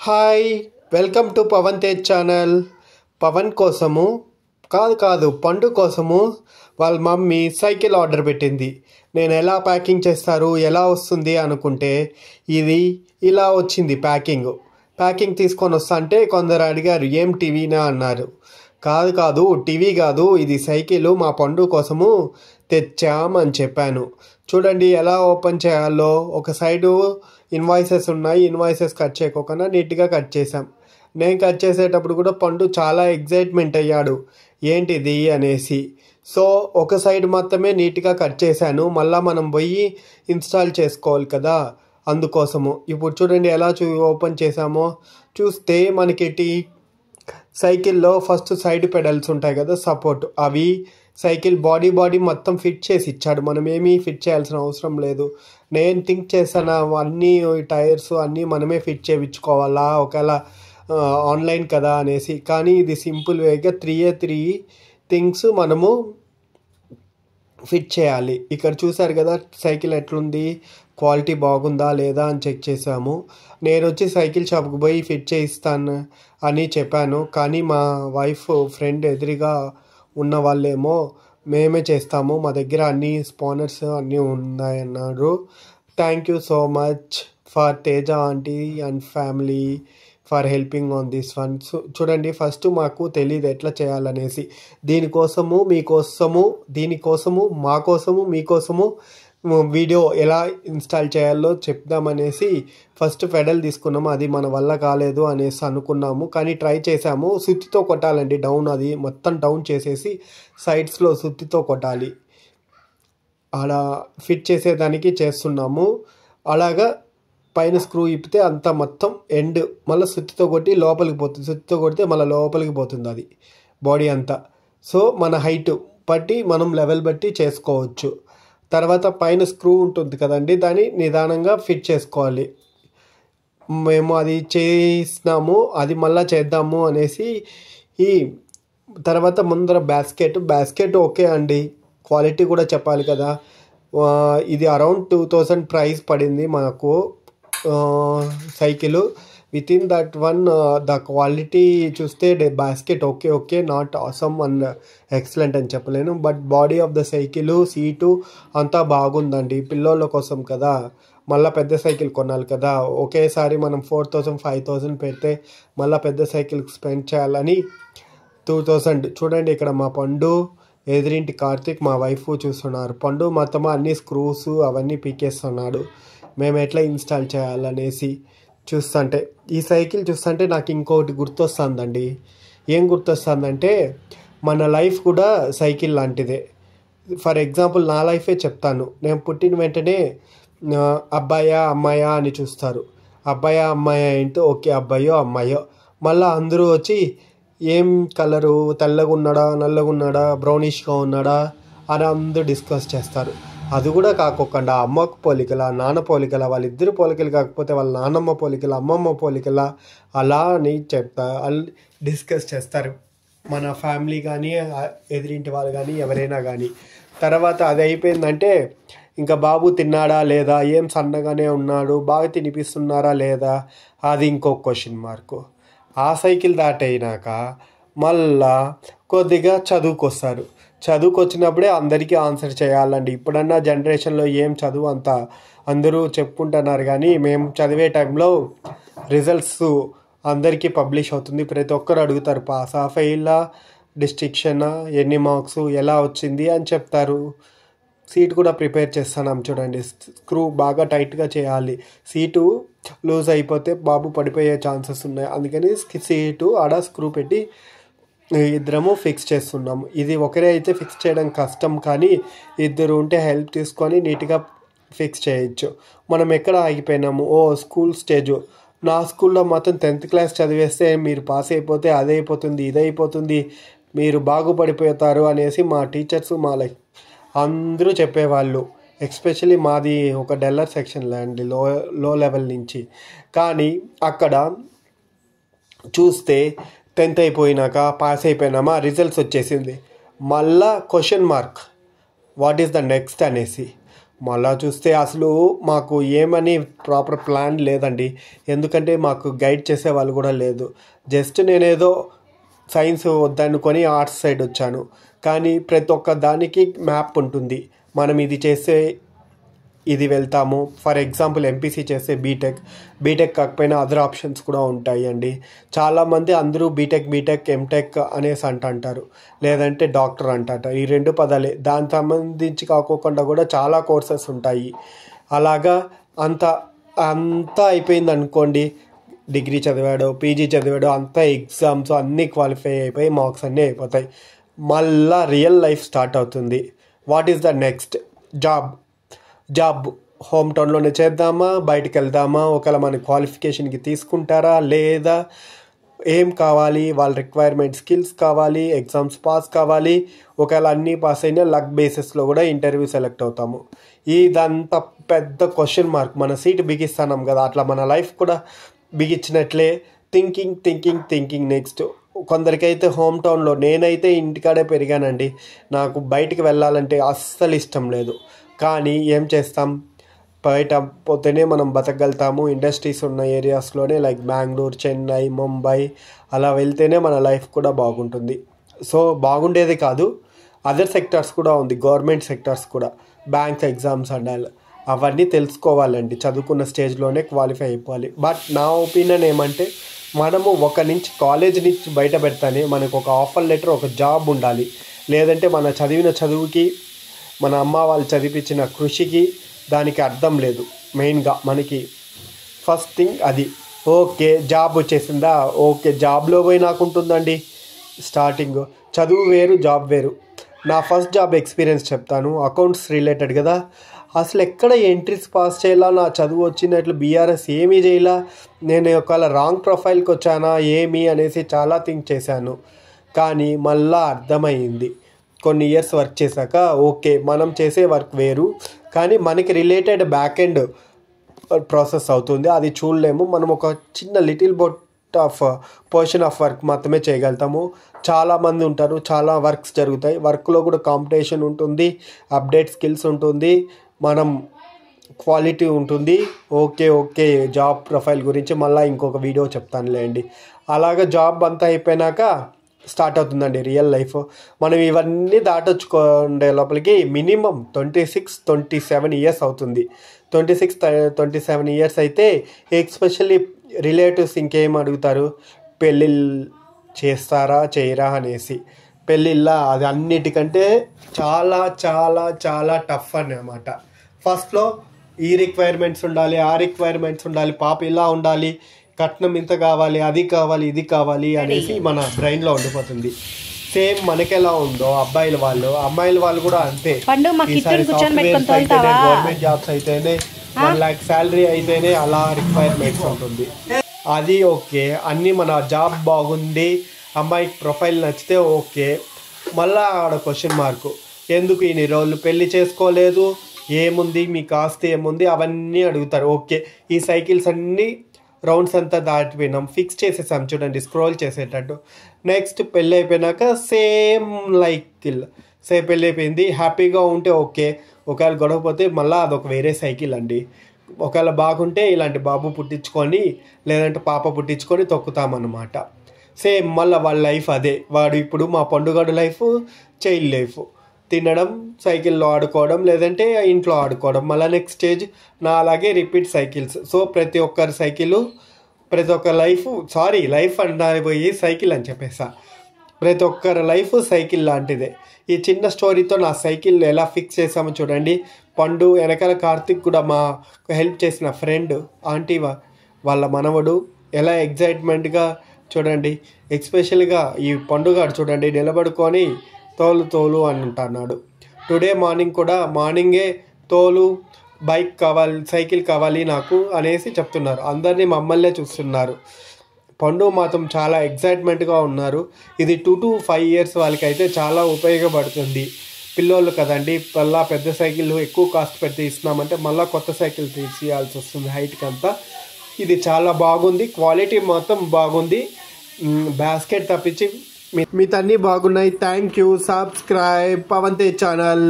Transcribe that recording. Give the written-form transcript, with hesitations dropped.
Hi welcome to Pavan Tej channel. Pavan కోసము కాదు పండు కోసము వాళ్ళ మమ్మీ సైకిల్ ఆర్డర్ పెట్టింది. నేను ఎలా ప్యాకింగ్ చేస్తారు ఎలా వస్తుంది అనుకుంటే ఇది ఇలా వచ్చింది. ప్యాకింగ్ తీసుకొని వస్తా అంటే కొందరు అడిగారు ఏం టీవీనా అన్నారు. కాదు టీవీ కాదు, ఇది సైకిల్ మా పండు కోసము తెచ్చామని చెప్పాను. చూడండి ఎలా ఓపెన్ చేయాలో. ఒక సైడు ఇన్వాయిసెస్ ఉన్నాయి, ఇన్వాయిసెస్ కట్ చేయకోకుండా నీట్గా కట్ చేసాం. నేను కట్ చేసేటప్పుడు కూడా పండు చాలా ఎగ్జైట్మెంట్ అయ్యాడు ఏంటిది అనేసి. సో ఒక సైడ్ మాత్రమే నీట్గా కట్ చేశాను. మళ్ళీ మనం పోయి ఇన్స్టాల్ చేసుకోవాలి కదా, అందుకోసము. ఇప్పుడు చూడండి ఎలా ఓపెన్ చేసామో. చూస్తే మనకి సైకిల్లో ఫస్ట్ సైడ్ పెడల్స్ ఉంటాయి కదా సపోర్ట్, అవి సైకిల్ బాడీ మొత్తం ఫిట్ చేసి ఇచ్చాడు. మనం ఏమీ ఫిట్ చేయాల్సిన అవసరం లేదు. నేను థింక్ చేశాను అన్నీ టైర్స్ అన్నీ మనమే ఫిట్ చేయించుకోవాలా ఒకవేళ ఆన్లైన్ కదా అనేసి. కానీ ఇది సింపుల్ వేగా 3 థింగ్స్ మనము ఫిట్ చేయాలి. ఇక్కడ చూసారు కదా సైకిల్ ఎట్లుంది, క్వాలిటీ బాగుందా లేదా అని చెక్ చేసాము. నేను వచ్చి సైకిల్ షాప్కి పోయి ఫిట్ చేయిస్తాను అని చెప్పాను. కానీ మా వైఫ్ ఫ్రెండ్ ఎదురుగా ఉన్న వాళ్ళేమో మేమే చేస్తాము, మా దగ్గర అన్ని స్పానర్స్ అన్నీ ఉన్నాయన్నారు. Thank you so much for Teja aunty and family for helping on this one. చూడండి ఫస్ట్ మాకు తెలియదు ఎట్లా చేయాలనేసి. దీనికోసము మీకోసము వీడియో ఎలా ఇన్స్టాల్ చేయాలో చెప్దామనేసి ఫస్ట్ ఫెడల్ తీసుకున్నాము. అది మన వల్ల కాలేదు అనేసి అనుకున్నాము, కానీ ట్రై చేసాము. సుత్తితో కొట్టాలండి డౌన్, అది మొత్తం డౌన్ చేసేసి సైడ్స్లో సుత్తితో కొట్టాలి. అలా ఫిట్ చేసేదానికి చేస్తున్నాము. అలాగా పైన స్క్రూ ఇప్పితే అంతా మొత్తం ఎండ్ మళ్ళీ సుత్తితో కొట్టి లోపలికి పోతుంది. సుత్తితో కొడితే మళ్ళీ లోపలికి పోతుంది అది బాడీ అంతా. సో మన హైట్ బట్టి మనం లెవెల్ బట్టి చేసుకోవచ్చు. తర్వాత పైన స్క్రూ ఉంటుంది కదండి, దాన్ని నిదానంగా ఫిట్ చేసుకోవాలి. మేము అది చేసినాము, అది మళ్ళీ చేద్దాము అనేసి. ఈ తర్వాత ముందర బ్యాస్కెట్ ఓకే అండి, క్వాలిటీ కూడా చెప్పాలి కదా. ఇది అరౌండ్ 2000 ప్రైస్ పడింది మాకు cycle. With in that one the quality చూస్తే basket okay not awesome and excellent అని చెప్పలేను. But body of the cycle, seat అంతా బాగుందండి. పిల్లోళ్ళ కోసం కదా, మళ్ళీ పెద్ద సైకిల్ కొనాలి కదా. ఒకేసారి మనం 4000 5000 పెడితే మళ్ళీ పెద్ద సైకిల్ స్పెండ్ చేయాలని 2000. చూడండి ఇక్కడ మా పండు ఎదురింటి కార్తీక్ మా వైఫ్ చూస్తున్నారు. పండు మొత్తం అన్ని స్క్రూస్ అవన్నీ పీకేస్తున్నాడు మేము ఎట్లా ఇన్స్టాల్ చేయాలనేసి. చూస్తుంటే ఈ సైకిల్ చూస్తుంటే నాకు ఇంకొకటి గుర్తొస్తుందండి. ఏం గుర్తొస్తుందంటే మన లైఫ్ కూడా సైకిల్ లాంటిదే. ఫర్ ఎగ్జాంపుల్ నా లైఫే చెప్తాను. నేను పుట్టిన వెంటనే అబ్బాయా అమ్మాయా అని చూస్తారు. అబ్బాయా అమ్మాయా అంటే ఓకే అబ్బాయో అమ్మాయో. మళ్ళీ అందరూ వచ్చి ఏం కలరు, తెల్లగా ఉన్నాడా నల్లగా ఉన్నాడా బ్రౌనిష్గా ఉన్నాడా అని అందరూ డిస్కస్ చేస్తారు. అది కూడా కాకోకుండా అమ్మకు పోలికల నాన్న పోలికల, వాళ్ళిద్దరు పోలికలు కాకపోతే వాళ్ళ నాన్నమ్మ పోలికల అమ్మమ్మ పోలికల అలా అని డిస్కస్ చేస్తారు మన ఫ్యామిలీ కానీ ఎదురింటి వాళ్ళు కానీ ఎవరైనా కానీ. తర్వాత అది అయిపోయిందంటే ఇంకా బాబు తిన్నాడా లేదా, ఏం సన్నగానే ఉన్నాడు, బాగా తినిపిస్తున్నారా లేదా, అది ఇంకో క్వశ్చన్ మార్కు. ఆ సైకిల్ దాటైనాక మళ్ళా కొద్దిగా చదువుకొస్తారు. చదువుకొచ్చినప్పుడే అందరికీ ఆన్సర్ చేయాలండి. ఇప్పుడన్నా జనరేషన్లో ఏం చదువు అంత అందరూ చెప్పుకుంటున్నారు, కానీ మేము చదివే టైంలో రిజల్ట్స్ అందరికీ పబ్లిష్ అవుతుంది. ప్రతి ఒక్కరు అడుగుతారు పాసా ఫెయిలా, డిస్టింక్షనా, ఎన్ని మార్క్స్, ఎలా వచ్చింది అని చెప్తారు. సీట్ కూడా ప్రిపేర్ చేస్తున్నాం చూడండి. స్క్రూ బాగా టైట్గా చేయాలి. సీటు లూజ్ అయిపోతే బాబు పడిపోయే ఛాన్సెస్ ఉన్నాయి. అందుకని సీటు ఆడ స్క్రూ పెట్టి ఇద్దరము ఫిక్స్ చేస్తున్నాము. ఇది ఒకరే అయితే ఫిక్స్ చేయడం కష్టం, కానీ ఇద్దరు ఉంటే హెల్ప్ తీసుకొని నీట్గా ఫిక్స్ చేయొచ్చు. మనం ఎక్కడ ఆగిపోయినాము, స్కూల్ స్టేజ్. నా స్కూల్లో మాత్రం 10th క్లాస్ చదివేస్తే మీరు పాస్ అయిపోతే అదైపోతుంది ఇదైపోతుంది, మీరు బాగుపడిపోతారు అనేసి మా టీచర్స్ మా అందరూ చెప్పేవాళ్ళు. ఎస్పెషలీ మాది ఒక డెల్లర్ సెక్షన్లో అండి, లో లెవెల్ నుంచి. కానీ అక్కడ చూస్తే 10th అయిపోయినాక పాస్ అయిపోయినామా, రిజల్ట్స్ వచ్చేసింది, మళ్ళా question mark what is the next అనేసి. మళ్ళా చూస్తే అసలు మాకు ఏమని ప్రాపర్ ప్లాన్ లేదండి. ఎందుకంటే మాకు గైడ్ చేసే వాళ్ళు కూడా లేదు. జస్ట్ నేనేదో సైన్స్ వద్దనుకొని ఆర్ట్స్ సైడ్ వచ్చాను. కానీ ప్రతి ఒక్క దానికి మ్యాప్ ఉంటుంది. మనం ఇది చేస్తే ఇది వెళ్తాము. ఫర్ ఎగ్జాంపుల్ ఎంపీసీ చేస్తే బీటెక్ కాకపోయినా అదర్ ఆప్షన్స్ కూడా ఉంటాయి అండి. చాలామంది అందరూ బీటెక్ ఎంటెక్ అనేసి అంటారు, లేదంటే డాక్టర్ అంటారు. ఈ 2 పదాలే. దానికి సంబంధించి కాకోకుండా కూడా చాలా కోర్సెస్ ఉంటాయి. అలాగా అంతా అయిపోయింది అనుకోండి. డిగ్రీ చదివాడు, పీజీ చదివాడు, అంతా ఎగ్జామ్స్ అన్నీ క్వాలిఫై అయిపోయి మార్క్స్ అన్నీ అయిపోతాయి. మళ్ళా రియల్ లైఫ్ స్టార్ట్ అవుతుంది. What is the next? Job home టౌన్లోనే చేద్దామా, బయటికి వెళ్దామా, ఒకవేళ మన క్వాలిఫికేషన్కి తీసుకుంటారా లేదా, ఏం కావాలి, వాళ్ళ రిక్వైర్మెంట్ స్కిల్స్ కావాలి, ఎగ్జామ్స్ పాస్ కావాలి. ఒకవేళ అన్నీ పాస్ అయినా లక్ బేసిస్లో కూడా ఇంటర్వ్యూ సెలెక్ట్ అవుతాము. ఇదంతా పెద్ద క్వశ్చన్ మార్క్. మన సీట్ బిగిస్తున్నాం కదా, అట్లా మన లైఫ్ కూడా బిగించినట్లే. Thinking next. కొందరికైతే హోమ్ టౌన్లో, నేనైతే ఇంటికాడే పెరిగానండి. నాకు బయటికి వెళ్ళాలంటే అస్సలు ఇష్టం లేదు. కానీ ఏం చేస్తాం, బయట పోతేనే మనం బతకగలుగుతాము. ఇండస్ట్రీస్ ఉన్న ఏరియాస్లోనే లైక్ బెంగళూరు, చెన్నై, ముంబై అలా వెళ్తేనే మన లైఫ్ కూడా బాగుంటుంది. సో బాగుండేది కాదు, అదర్ సెక్టార్స్ కూడా ఉంది, గవర్నమెంట్ సెక్టార్స్ కూడా, బ్యాంక్స్ ఎగ్జామ్స్ అండ్ అవన్నీ తెలుసుకోవాలండి. చదువుకున్న స్టేజ్లోనే క్వాలిఫై అయిపోవాలి. బట్ నా ఒపీనియన్ ఏమంటే, మనము కాలేజ్ నుంచి బయట పెడతానే మనకు ఒక ఆఫర్ లెటర్, ఒక జాబ్ ఉండాలి. లేదంటే మన చదివిన చదువుకి, మన అమ్మ వాళ్ళు చదివించిన కృషికి దానికి అర్థం లేదు. మెయిన్గా మనకి ఫస్ట్ థింగ్ అది. ఓకే జాబ్ వచ్చేసిందా, ఓకే జాబ్లో పోయి నాకు ఉంటుందండి. స్టార్టింగ్ చదువు వేరు, జాబ్ వేరు. నా ఫస్ట్ జాబ్ ఎక్స్పీరియన్స్ చెప్తాను. అకౌంట్స్ రిలేటెడ్ కదా. అసలు ఎక్కడ ఎంట్రీస్ పాస్ చేయాలా, నా చదువు వచ్చినట్లు బీఆర్ఎస్ ఏమీ చేయాలా, నేను ఒకవేళ రాంగ్ ప్రొఫైల్కి వచ్చానా ఏమి అనేసి చాలా థింక్ చేశాను. కానీ మళ్ళా అర్థమైంది కొన్ని ఇయర్స్ వర్క్ చేశాక. ఓకే మనం చేసే వర్క్ వేరు, కానీ మనకి రిలేటెడ్ బ్యాక్ ఎండ్ ప్రాసెస్ అవుతుంది, అది చూడలేము. మనం ఒక చిన్న little bit of portion of work మాత్రమే చేయగలుగుతాము. చాలామంది ఉంటారు, చాలా వర్క్స్ జరుగుతాయి. వర్క్లో కూడా కాంపిటీషన్ ఉంటుంది, అప్డేట్ స్కిల్స్ ఉంటుంది, మనం క్వాలిటీ ఉంటుంది. ఓకే జాబ్ ప్రొఫైల్ గురించి మళ్ళీ ఇంకొక వీడియో చెప్తానులేండి. అలాగే జాబ్ అంతా అయిపోయినాక స్టార్ట్ అవుతుందండి రియల్ లైఫ్. మనం ఇవన్నీ దాటొచ్చుకోండే లోపలికి మినిమం 26-27 ఇయర్స్ అవుతుంది. 26-27 ఇయర్స్ అయితే ఎస్పెషల్లీ రిలేటివ్స్ ఇంకేం అడుగుతారు, పెళ్ళిళ్ళు చేస్తారా చేయరా అనేసి. పెళ్ళిళ్ళ అది అన్నిటికంటే చాలా చాలా చాలా టఫ్ అన్నమాట. ఫస్ట్లో ఈ రిక్వైర్మెంట్స్ ఉండాలి, ఆ రిక్వైర్మెంట్స్ ఉండాలి, పాప ఇలా ఉండాలి, కట్నం ఇంత కావాలి, అది కావాలి, ఇది కావాలి అనేసి మన బ్రెయిన్లో ఉండిపోతుంది. సేమ్ మనకెలా ఉందో అమ్మాయిల వాళ్ళు కూడా అంతే. ఈసారి సాఫ్ట్వేర్స్ అయితేనే, గవర్నమెంట్ జాబ్స్ అయితేనే, 1 lakh శాలరీ అయితేనే అలా రిక్వైర్మెంట్స్ ఉంటుంది. అది ఓకే, అన్నీ మన జాబ్ బాగుంది, అమ్మాయికి ప్రొఫైల్ నచ్చితే ఓకే. మళ్ళీ ఆడ క్వశ్చన్ మార్కు, ఎందుకు ఇన్ని రోజులు పెళ్లి చేసుకోలేదు, ఏముంది మీకు ఆస్తి ఏముంది, అవన్నీ అడుగుతారు. ఓకే ఈ సైకిల్స్ అన్నీ రౌండ్స్ అంతా దాటిపోయినాం, ఫిక్స్ చేసేసాం చూడండి స్క్రోల్ చేసేటట్టు. నెక్స్ట్ పెళ్ళి అయిపోయినాక సేమ్ పెళ్ళి అయిపోయింది, హ్యాపీగా ఉంటే ఓకే. ఒకవేళ గొడవపోతే మళ్ళీ అదొక వేరే సైకిల్ అండి. ఒకవేళ బాగుంటే ఇలాంటి బాబు పుట్టించుకొని, లేదంటే పాప పుట్టించుకొని తొక్కుతామన్నమాట. సేమ్ మళ్ళీ వాళ్ళ లైఫ్ అదే. వాడు ఇప్పుడు మా పండుగడు లైఫ్, చైల్డ్ లైఫ్, తినడం, సైకిల్లో ఆడుకోవడం, లేదంటే ఇంట్లో ఆడుకోవడం. మళ్ళీ నెక్స్ట్ స్టేజ్ నా అలాగే రిపీట్ సైకిల్స్. సో ప్రతి ఒక్కరి సైకిల్, ప్రతి ఒక్క లైఫ్ పోయి సైకిల్ అని చెప్పేసా. ప్రతి ఒక్కరి లైఫ్ సైకిల్ లాంటిదే. ఈ చిన్న స్టోరీతో నా సైకిల్ ఎలా ఫిక్స్ చేసామో చూడండి. పండు వెనకాల కార్తిక్ కూడా మా హెల్ప్ చేసిన ఫ్రెండ్ ఆంటీ వాళ్ళ మనవడు ఎలా ఎగ్జైట్మెంట్గా చూడండి. ఎస్పెషల్గా ఈ పండుగ చూడండి నిలబడుకొని తోలు అని అంటున్నాడు. టుడే మార్నింగ్ కూడా మార్నింగే తోలు, బైక్ కావాలి, సైకిల్ కావాలి నాకు అనేసి చెప్తున్నారు. అందరినీ మమ్మల్నే చూస్తున్నారు. పండు మాత్రం చాలా ఎగ్జైట్మెంట్గా ఉన్నారు. ఇది 2 to 5 years వాళ్ళకైతే చాలా ఉపయోగపడుతుంది. పిల్లోళ్ళు కదండి, మళ్ళీ పెద్ద సైకిల్ ఎక్కువ కాస్ట్ పెడితే ఇస్తున్నామంటే మళ్ళీ కొత్త సైకిల్ తీసేయాల్సి వస్తుంది హైట్కి అంతా. ఇది చాలా బాగుంది, క్వాలిటీ మొత్తం బాగుంది. బాస్కెట్ తప్పించి మిగతా అన్నీ బాగున్నాయి. Thank you. Subscribe Pavan Tej channel.